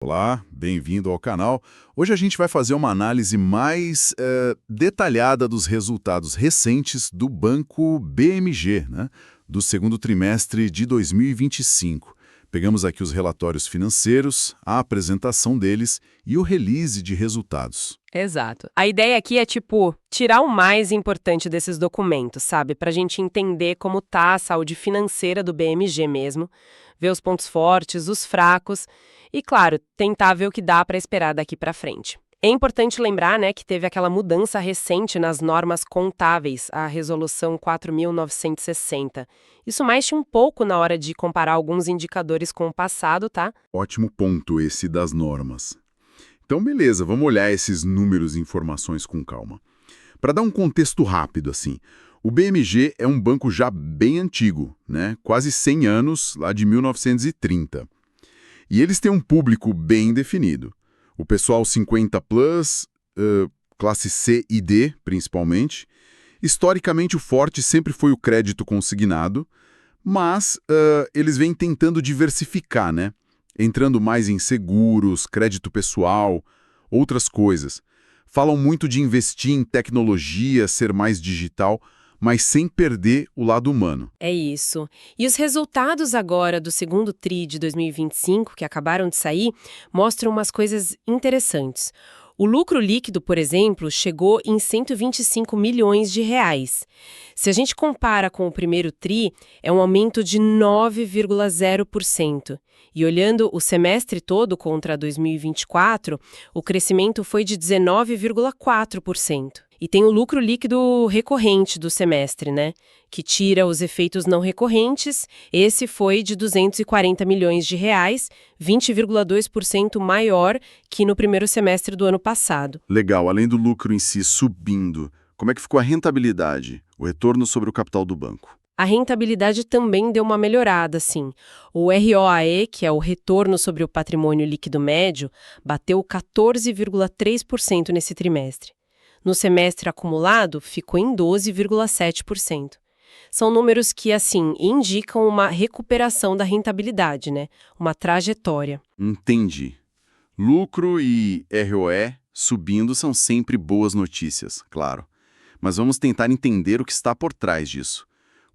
Olá, bem-vindo ao canal. Hoje a gente vai fazer uma análise mais detalhada dos resultados recentes do Banco BMG, né, do segundo trimestre de 2025. Pegamos aqui os relatórios financeiros, a apresentação deles e o release de resultados. Exato. A ideia aqui é, tirar o mais importante desses documentos, sabe? Pra gente entender como tá a saúde financeira do BMG mesmo, ver os pontos fortes, os fracos e, claro, tentar ver o que dá pra esperar daqui pra frente. É importante lembrar, né, que teve aquela mudança recente nas normas contábeis, a Resolução 4.960. Isso mexe um pouco na hora de comparar alguns indicadores com o passado, tá? Ótimo ponto esse das normas. Então, beleza, vamos olhar esses números e informações com calma. Para dar um contexto rápido, assim, o BMG é um banco já bem antigo, né? Quase 100 anos, lá de 1930. E eles têm um público bem definido. O pessoal 50+, classe C e D, principalmente. Historicamente, o forte sempre foi o crédito consignado, mas eles vêm tentando diversificar, né? Entrando mais em seguros, crédito pessoal, outras coisas. Falam muito de investir em tecnologia, ser mais digital, mas sem perder o lado humano. É isso. E os resultados agora do segundo TRI de 2025, que acabaram de sair, mostram umas coisas interessantes. O lucro líquido, por exemplo, chegou em 125 milhões de reais. Se a gente compara com o primeiro TRI, é um aumento de 9,0%. E olhando o semestre todo contra 2024, o crescimento foi de 19,4%. E tem o lucro líquido recorrente do semestre, né? Que tira os efeitos não recorrentes. Esse foi de 240 milhões de reais, 20,2% maior que no primeiro semestre do ano passado. Legal, além do lucro em si subindo, como é que ficou a rentabilidade, o retorno sobre o capital do banco? A rentabilidade também deu uma melhorada, sim. O ROAE, que é o retorno sobre o patrimônio líquido médio, bateu 14,3% nesse trimestre. No semestre acumulado, ficou em 12,7%. São números que, assim, indicam uma recuperação da rentabilidade, né? Uma trajetória. Entendi. Lucro e ROE subindo são sempre boas notícias, claro. Mas vamos tentar entender o que está por trás disso.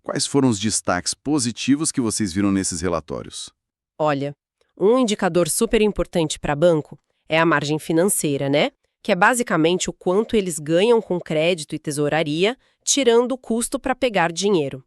Quais foram os destaques positivos que vocês viram nesses relatórios? Olha, um indicador super importante para banco é a margem financeira, né? Que é basicamente o quanto eles ganham com crédito e tesouraria, tirando o custo para pegar dinheiro.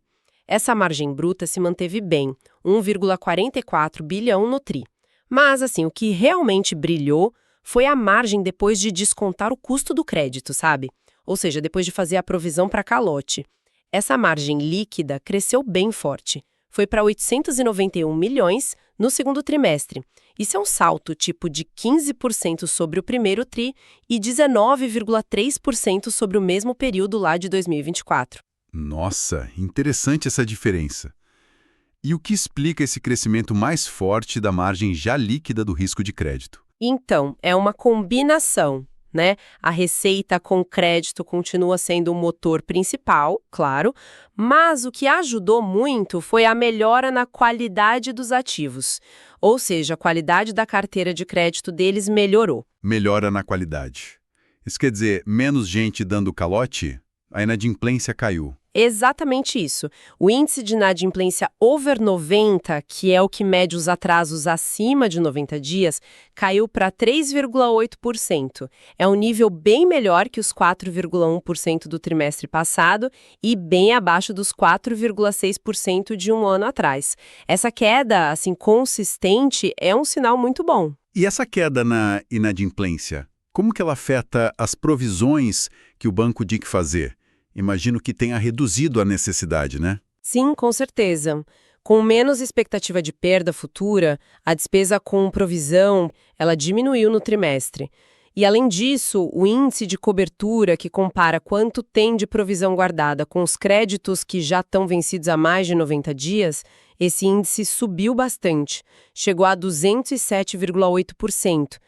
Essa margem bruta se manteve bem, 1,44 bilhão no TRI. Mas, assim, o que realmente brilhou foi a margem depois de descontar o custo do crédito, sabe? Ou seja, depois de fazer a provisão para calote. Essa margem líquida cresceu bem forte. Foi para 891 milhões no segundo trimestre. Isso é um salto tipo de 15% sobre o primeiro TRI e 19,3% sobre o mesmo período lá de 2024. Nossa, interessante essa diferença. E o que explica esse crescimento mais forte da margem já líquida do risco de crédito? Então, é uma combinação, né? A receita com crédito continua sendo o motor principal, claro, mas o que ajudou muito foi a melhora na qualidade dos ativos. Ou seja, a qualidade da carteira de crédito deles melhorou. Melhora na qualidade. Isso quer dizer, menos gente dando calote? A inadimplência caiu. Exatamente isso. O índice de inadimplência over 90, que é o que mede os atrasos acima de 90 dias, caiu para 3,8%. É um nível bem melhor que os 4,1% do trimestre passado e bem abaixo dos 4,6% de um ano atrás. Essa queda, assim, consistente é um sinal muito bom. E essa queda na inadimplência, como que ela afeta as provisões que o banco tem que fazer? Imagino que tenha reduzido a necessidade, né? Sim, com certeza. Com menos expectativa de perda futura, a despesa com provisão, ela diminuiu no trimestre. E, além disso, o índice de cobertura, que compara quanto tem de provisão guardada com os créditos que já estão vencidos há mais de 90 dias, esse índice subiu bastante, chegou a 207,8%.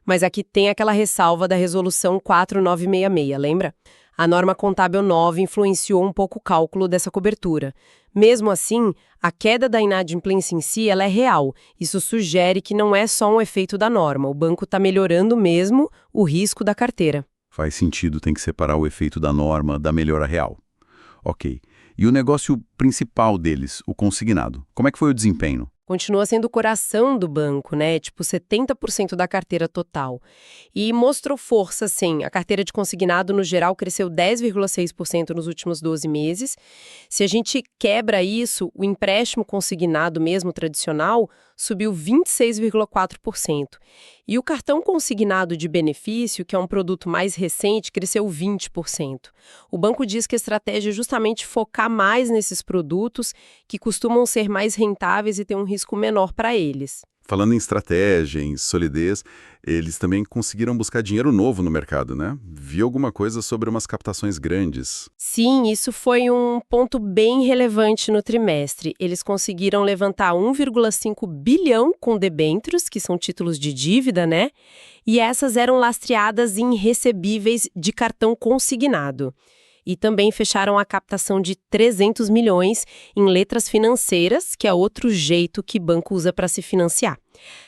Mas aqui tem aquela ressalva da Resolução 4966, lembra? A norma contábil nova influenciou um pouco o cálculo dessa cobertura. Mesmo assim, a queda da inadimplência em si ela é real. Isso sugere que não é só um efeito da norma. O banco está melhorando mesmo o risco da carteira. Faz sentido, tem que separar o efeito da norma da melhora real. Ok. E o negócio principal deles, o consignado, como é que foi o desempenho? Continua sendo o coração do banco, né? Tipo 70% da carteira total. E mostrou força, sim. A carteira de consignado, no geral, cresceu 10,6% nos últimos 12 meses. Se a gente quebra isso, o empréstimo consignado mesmo tradicional subiu 26,4%. E o cartão consignado de benefício, que é um produto mais recente, cresceu 20%. O banco diz que a estratégia é justamente focar mais nesses produtos que costumam ser mais rentáveis e ter um risco menor para eles. Falando em estratégia, em solidez, eles também conseguiram buscar dinheiro novo no mercado, né? Vi alguma coisa sobre umas captações grandes. Sim, isso foi um ponto bem relevante no trimestre. Eles conseguiram levantar 1,5 bilhão com debêntures, que são títulos de dívida, né? E essas eram lastreadas em recebíveis de cartão consignado. E também fecharam a captação de 300 milhões em letras financeiras, que é outro jeito que banco usa para se financiar.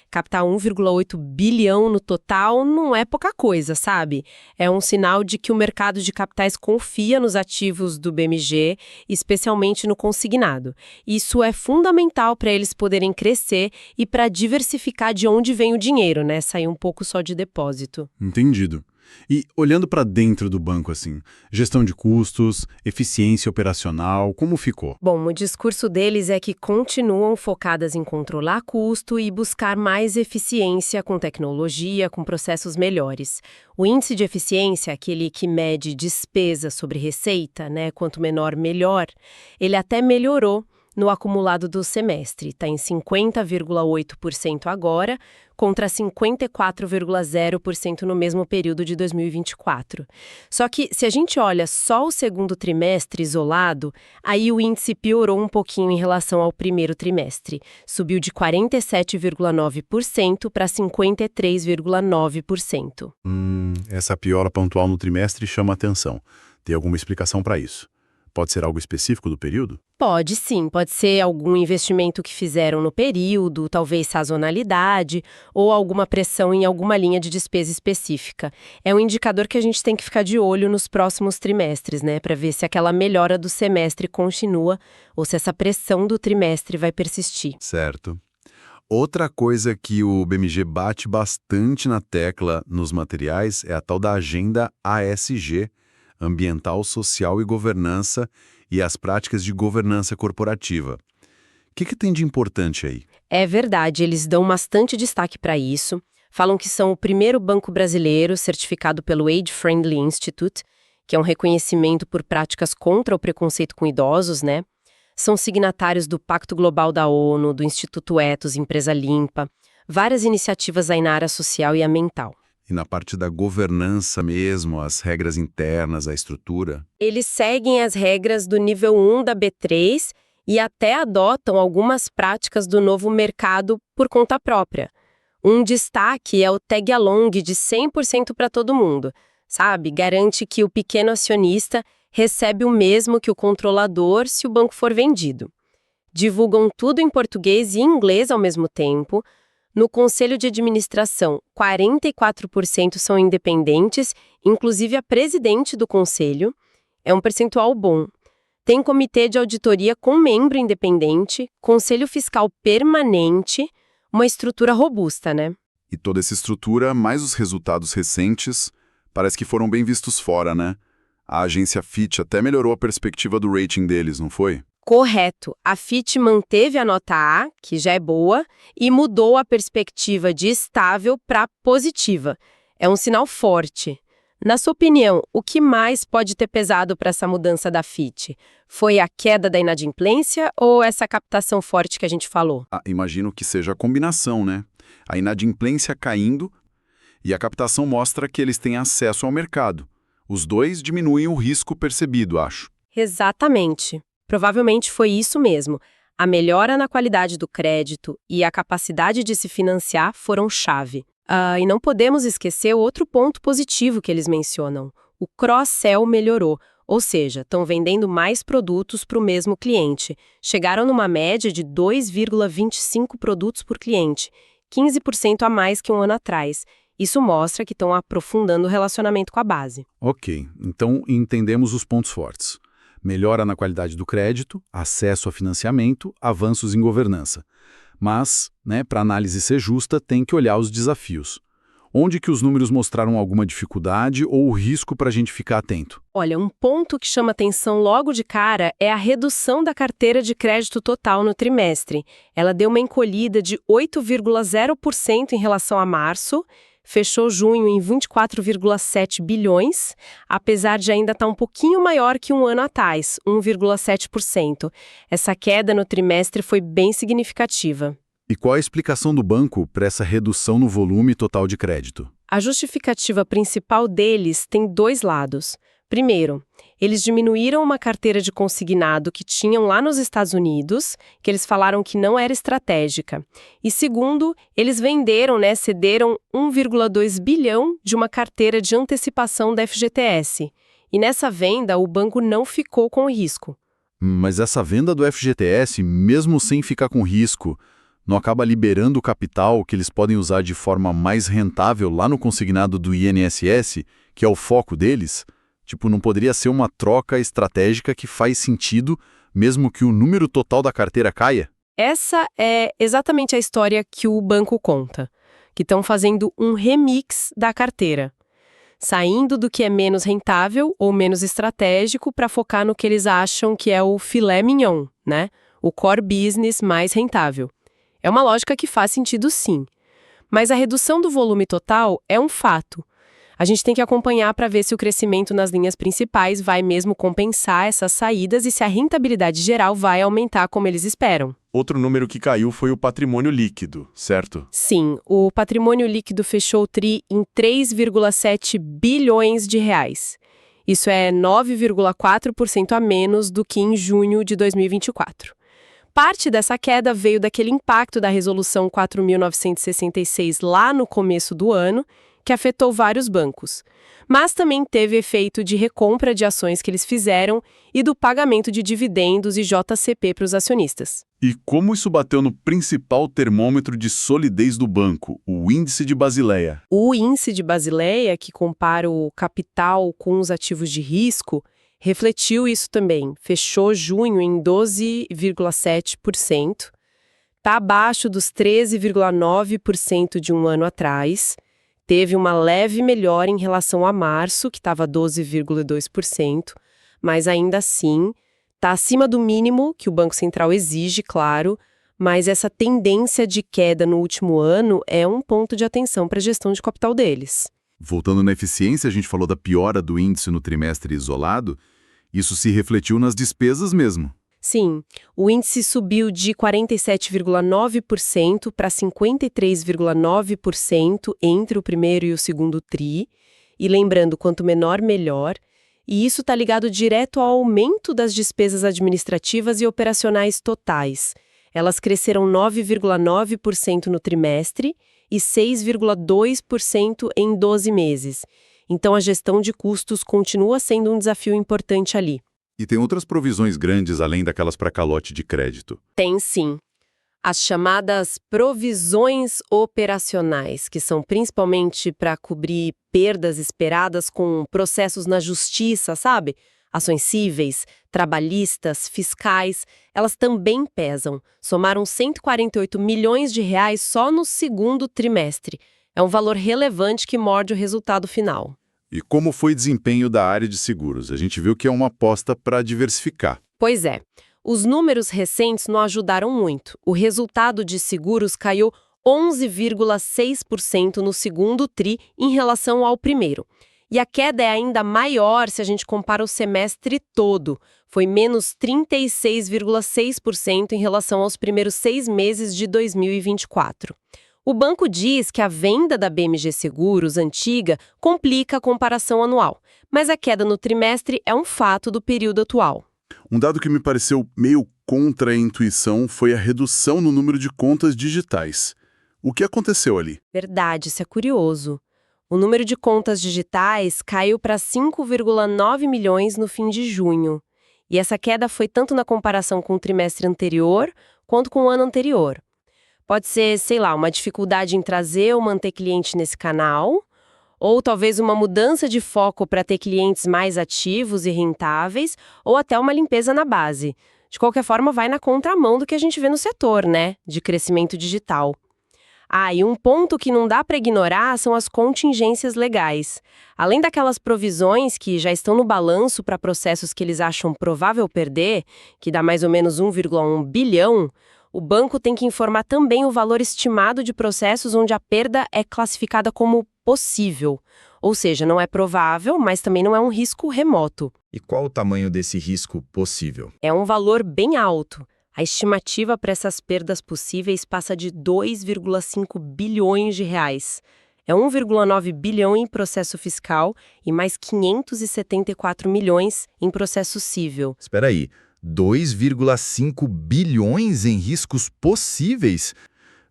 Captar 1,8 bilhão no total não é pouca coisa, sabe? É um sinal de que o mercado de capitais confia nos ativos do BMG, especialmente no consignado. Isso é fundamental para eles poderem crescer e para diversificar de onde vem o dinheiro, né? Sair um pouco só de depósito. Entendido. E olhando para dentro do banco assim, gestão de custos, eficiência operacional, como ficou? Bom, o discurso deles é que continuam focadas em controlar custo e buscar mais eficiência com tecnologia, com processos melhores. O índice de eficiência, aquele que mede despesa sobre receita, né, quanto menor, melhor, ele até melhorou no acumulado do semestre. Está em 50,8% agora, contra 54,0% no mesmo período de 2024. Só que, se a gente olha só o segundo trimestre isolado, aí o índice piorou um pouquinho em relação ao primeiro trimestre. Subiu de 47,9% para 53,9%. Essa piora pontual no trimestre chama atenção. Tem alguma explicação para isso? Pode ser algo específico do período? Pode sim, pode ser algum investimento que fizeram no período, talvez sazonalidade, ou alguma pressão em alguma linha de despesa específica. É um indicador que a gente tem que ficar de olho nos próximos trimestres, né, para ver se aquela melhora do semestre continua ou se essa pressão do trimestre vai persistir. Certo. Outra coisa que o BMG bate bastante na tecla nos materiais é a tal da agenda ASG, Ambiental, Social e Governança, e as práticas de governança corporativa. O que tem de importante aí? É verdade, eles dão bastante destaque para isso. Falam que são o primeiro banco brasileiro certificado pelo Age Friendly Institute, que é um reconhecimento por práticas contra o preconceito com idosos, né? São signatários do Pacto Global da ONU, do Instituto Ethos, Empresa Limpa, várias iniciativas aí na área social e ambiental. E na parte da governança mesmo, as regras internas, a estrutura? Eles seguem as regras do nível 1 da B3 e até adotam algumas práticas do novo mercado por conta própria. Um destaque é o tag along de 100% para todo mundo, sabe? Garante que o pequeno acionista recebe o mesmo que o controlador se o banco for vendido. Divulgam tudo em português e inglês ao mesmo tempo. No Conselho de Administração, 44% são independentes, inclusive a presidente do Conselho. É um percentual bom. Tem comitê de auditoria com membro independente, Conselho Fiscal permanente, uma estrutura robusta, né? E toda essa estrutura, mais os resultados recentes, parece que foram bem vistos fora, né? A agência Fitch até melhorou a perspectiva do rating deles, não foi? Correto. A Fitch manteve a nota A, que já é boa, e mudou a perspectiva de estável para positiva. É um sinal forte. Na sua opinião, o que mais pode ter pesado para essa mudança da Fitch? Foi a queda da inadimplência ou essa captação forte que a gente falou? Imagino que seja a combinação, né? A inadimplência caindo e a captação mostra que eles têm acesso ao mercado. Os dois diminuem o risco percebido, acho. Exatamente. Provavelmente foi isso mesmo. A melhora na qualidade do crédito e a capacidade de se financiar foram chave. E não podemos esquecer outro ponto positivo que eles mencionam. O cross-sell melhorou. Ou seja, estão vendendo mais produtos para o mesmo cliente. Chegaram numa média de 2,25 produtos por cliente, 15% a mais que um ano atrás. Isso mostra que estão aprofundando o relacionamento com a base. Ok, então entendemos os pontos fortes. Melhora na qualidade do crédito, acesso a financiamento, avanços em governança. Mas, para a análise ser justa, tem que olhar os desafios. Onde que os números mostraram alguma dificuldade ou risco para a gente ficar atento? Olha, um ponto que chama atenção logo de cara é a redução da carteira de crédito total no trimestre. Ela deu uma encolhida de 8,0% em relação a março, fechou junho em 24,7 bilhões, apesar de ainda estar um pouquinho maior que um ano atrás, 1,7%. Essa queda no trimestre foi bem significativa. E qual a explicação do banco para essa redução no volume total de crédito? A justificativa principal deles tem dois lados. Primeiro, eles diminuíram uma carteira de consignado que tinham lá nos Estados Unidos, que eles falaram que não era estratégica. E segundo, eles venderam, cederam 1,2 bilhão de uma carteira de antecipação da FGTS. E nessa venda, o banco não ficou com o risco. Mas essa venda do FGTS, mesmo sem ficar com risco, não acaba liberando o capital que eles podem usar de forma mais rentável lá no consignado do INSS, que é o foco deles? Tipo, não poderia ser uma troca estratégica que faz sentido, mesmo que o número total da carteira caia? Essa é exatamente a história que o banco conta, que estão fazendo um remix da carteira, saindo do que é menos rentável ou menos estratégico para focar no que eles acham que é o filé mignon, o core business mais rentável. É uma lógica que faz sentido sim, mas a redução do volume total é um fato. A gente tem que acompanhar para ver se o crescimento nas linhas principais vai mesmo compensar essas saídas e se a rentabilidade geral vai aumentar como eles esperam. Outro número que caiu foi o patrimônio líquido, certo? Sim, o patrimônio líquido fechou o TRI em 3,7 bilhões de reais. Isso é 9,4% a menos do que em junho de 2024. Parte dessa queda veio daquele impacto da Resolução 4.966 lá no começo do ano, que afetou vários bancos. Mas também teve efeito de recompra de ações que eles fizeram e do pagamento de dividendos e JCP para os acionistas. E como isso bateu no principal termômetro de solidez do banco, o Índice de Basileia? O Índice de Basileia, que compara o capital com os ativos de risco, refletiu isso também. Fechou junho em 12,7%. Está abaixo dos 13,9% de um ano atrás. Teve uma leve melhora em relação a março, que estava 12,2%, mas ainda assim está acima do mínimo que o Banco Central exige, claro, mas essa tendência de queda no último ano é um ponto de atenção para a gestão de capital deles. Voltando na eficiência, a gente falou da piora do índice no trimestre isolado. Isso se refletiu nas despesas mesmo. Sim, o índice subiu de 47,9% para 53,9% entre o primeiro e o segundo TRI. E lembrando, quanto menor, melhor. E isso está ligado direto ao aumento das despesas administrativas e operacionais totais. Elas cresceram 9,9% no trimestre e 6,2% em 12 meses. Então, a gestão de custos continua sendo um desafio importante ali. E tem outras provisões grandes além daquelas para calote de crédito. Tem sim. As chamadas provisões operacionais, que são principalmente para cobrir perdas esperadas com processos na justiça, sabe? Ações cíveis, trabalhistas, fiscais, elas também pesam. Somaram 148 milhões de reais só no segundo trimestre. É um valor relevante que morde o resultado final. E como foi o desempenho da área de seguros? A gente viu que é uma aposta para diversificar. Pois é. Os números recentes não ajudaram muito. O resultado de seguros caiu 11,6% no segundo TRI em relação ao primeiro. E a queda é ainda maior se a gente compara o semestre todo. Foi menos 36,6% em relação aos primeiros 6 meses de 2024. O banco diz que a venda da BMG Seguros antiga complica a comparação anual, mas a queda no trimestre é um fato do período atual. Um dado que me pareceu meio contra a intuição foi a redução no número de contas digitais. O que aconteceu ali? Verdade, isso é curioso. O número de contas digitais caiu para 5,9 milhões no fim de junho. E essa queda foi tanto na comparação com o trimestre anterior, quanto com o ano anterior. Pode ser, sei lá, uma dificuldade em trazer ou manter cliente nesse canal, ou talvez uma mudança de foco para ter clientes mais ativos e rentáveis, ou até uma limpeza na base. De qualquer forma, vai na contramão do que a gente vê no setor, né, de crescimento digital. E um ponto que não dá para ignorar são as contingências legais. Além daquelas provisões que já estão no balanço para processos que eles acham provável perder, que dá mais ou menos 1,1 bilhão, o banco tem que informar também o valor estimado de processos onde a perda é classificada como possível. Ou seja, não é provável, mas também não é um risco remoto. E qual o tamanho desse risco possível? É um valor bem alto. A estimativa para essas perdas possíveis passa de 2,5 bilhões de reais. É 1,9 bilhão em processo fiscal e mais 574 milhões em processo civil. Espera aí, 2,5 bilhões em riscos possíveis?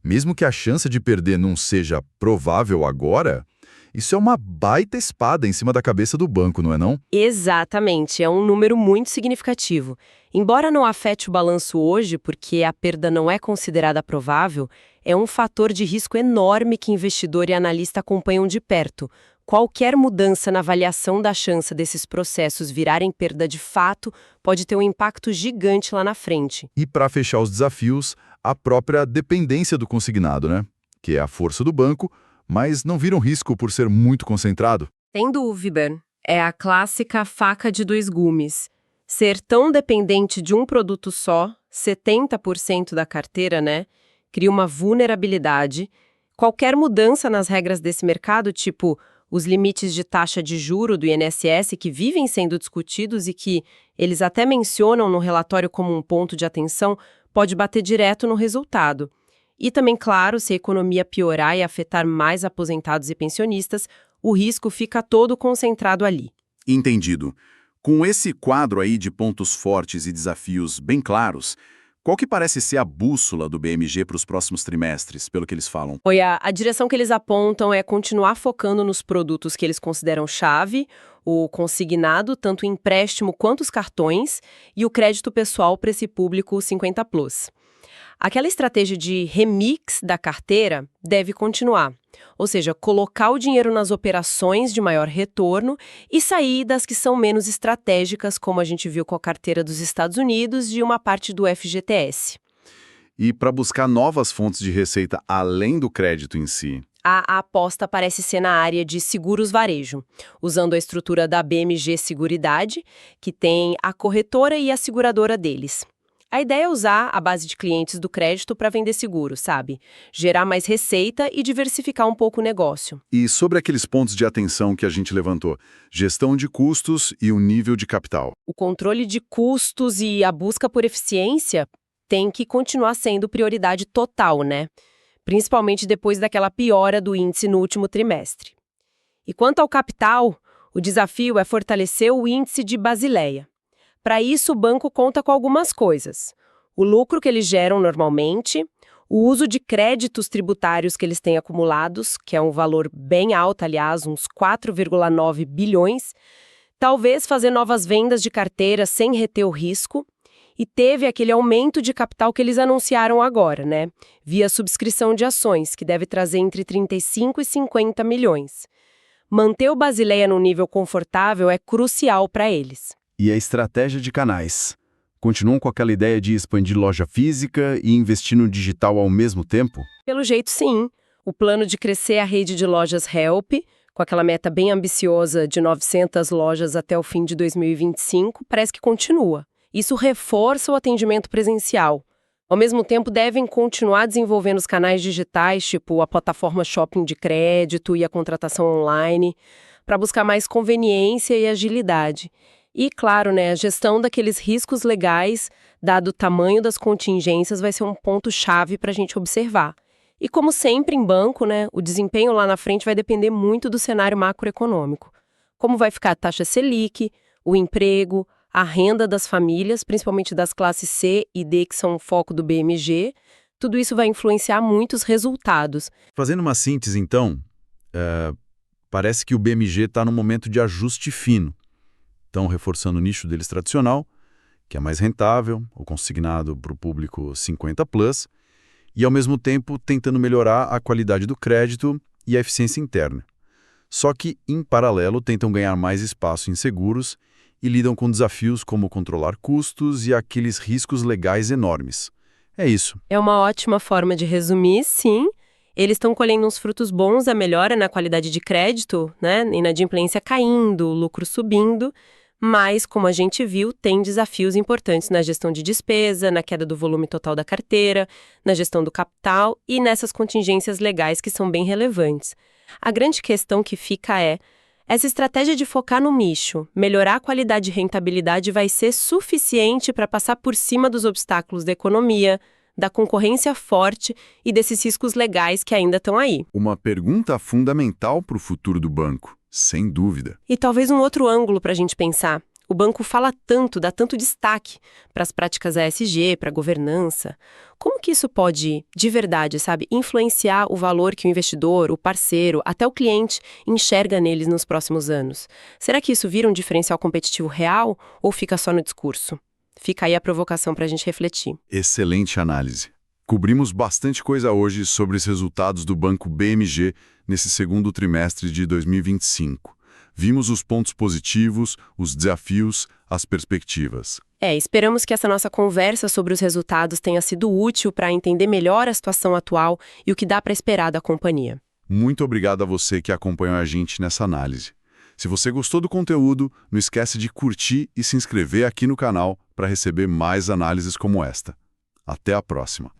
Mesmo que a chance de perder não seja provável agora, isso é uma baita espada em cima da cabeça do banco, não é não? Exatamente, é um número muito significativo. Embora não afete o balanço hoje, porque a perda não é considerada provável, é um fator de risco enorme que investidor e analista acompanham de perto. Qualquer mudança na avaliação da chance desses processos virarem perda de fato pode ter um impacto gigante lá na frente. E para fechar os desafios, a própria dependência do consignado, né? Que é a força do banco, mas não vira um risco por ser muito concentrado? Sem dúvida. É a clássica faca de dois gumes. Ser tão dependente de um produto só, 70% da carteira, né, cria uma vulnerabilidade. Qualquer mudança nas regras desse mercado, tipo os limites de taxa de juro do INSS que vivem sendo discutidos e que eles até mencionam no relatório como um ponto de atenção, pode bater direto no resultado. E também, claro, se a economia piorar e afetar mais aposentados e pensionistas, o risco fica todo concentrado ali. Entendido. Com esse quadro aí de pontos fortes e desafios bem claros, qual que parece ser a bússola do BMG para os próximos trimestres, pelo que eles falam? A direção que eles apontam é continuar focando nos produtos que eles consideram chave, o consignado, tanto o empréstimo quanto os cartões, e o crédito pessoal para esse público 50+. Aquela estratégia de remix da carteira deve continuar, ou seja, colocar o dinheiro nas operações de maior retorno e sair das que são menos estratégicas, como a gente viu com a carteira dos Estados Unidos e uma parte do FGTS. E para buscar novas fontes de receita além do crédito em si? A aposta parece ser na área de seguros varejo, usando a estrutura da BMG Seguridade, que tem a corretora e a seguradora deles. A ideia é usar a base de clientes do crédito para vender seguro, sabe? Gerar mais receita e diversificar um pouco o negócio. E sobre aqueles pontos de atenção que a gente levantou, gestão de custos e o nível de capital. O controle de custos e a busca por eficiência tem que continuar sendo prioridade total, né? Principalmente depois daquela piora do índice no último trimestre. E quanto ao capital, o desafio é fortalecer o índice de Basileia. Para isso, o banco conta com algumas coisas. O lucro que eles geram normalmente, o uso de créditos tributários que eles têm acumulados, que é um valor bem alto, aliás, uns 4,9 bilhões, talvez fazer novas vendas de carteira sem reter o risco, e teve aquele aumento de capital que eles anunciaram agora, né? Via subscrição de ações, que deve trazer entre 35 e 50 milhões. Manter o Basileia num nível confortável é crucial para eles. E a estratégia de canais? Continuam com aquela ideia de expandir loja física e investir no digital ao mesmo tempo? Pelo jeito, sim. O plano de crescer a rede de lojas Help, com aquela meta bem ambiciosa de 900 lojas até o fim de 2025, parece que continua. Isso reforça o atendimento presencial. Ao mesmo tempo, devem continuar desenvolvendo os canais digitais, tipo a plataforma shopping de crédito e a contratação online, para buscar mais conveniência e agilidade. E, claro, né, a gestão daqueles riscos legais, dado o tamanho das contingências, vai ser um ponto-chave para a gente observar. E como sempre em banco, né, o desempenho lá na frente vai depender muito do cenário macroeconômico. Como vai ficar a taxa Selic, o emprego, a renda das famílias, principalmente das classes C e D, que são o foco do BMG, tudo isso vai influenciar muito os resultados. Fazendo uma síntese, então, Parece que o BMG está num momento de ajuste fino. Estão reforçando o nicho deles tradicional, que é mais rentável, o consignado para o público 50+, e ao mesmo tempo tentando melhorar a qualidade do crédito e a eficiência interna. Só que, em paralelo, tentam ganhar mais espaço em seguros e lidam com desafios como controlar custos e aqueles riscos legais enormes. É isso. É uma ótima forma de resumir, sim. Eles estão colhendo uns frutos bons, a melhora na qualidade de crédito, né? Inadimplência caindo, lucro subindo, mas, como a gente viu, tem desafios importantes na gestão de despesa, na queda do volume total da carteira, na gestão do capital e nessas contingências legais que são bem relevantes. A grande questão que fica é: essa estratégia de focar no nicho, melhorar a qualidade e rentabilidade vai ser suficiente para passar por cima dos obstáculos da economia, da concorrência forte e desses riscos legais que ainda estão aí? Uma pergunta fundamental para o futuro do banco, sem dúvida. E talvez um outro ângulo para a gente pensar. O banco fala tanto, dá tanto destaque para as práticas ESG, para a governança. Como que isso pode, de verdade, influenciar o valor que o investidor, o parceiro, até o cliente enxerga neles nos próximos anos? Será que isso vira um diferencial competitivo real ou fica só no discurso? Fica aí a provocação para a gente refletir. Excelente análise. Cobrimos bastante coisa hoje sobre os resultados do Banco BMG nesse segundo trimestre de 2025. Vimos os pontos positivos, os desafios, as perspectivas. Esperamos que essa nossa conversa sobre os resultados tenha sido útil para entender melhor a situação atual e o que dá para esperar da companhia. Muito obrigado a você que acompanhou a gente nessa análise. Se você gostou do conteúdo, não esquece de curtir e se inscrever aqui no canal para receber mais análises como esta. Até a próxima!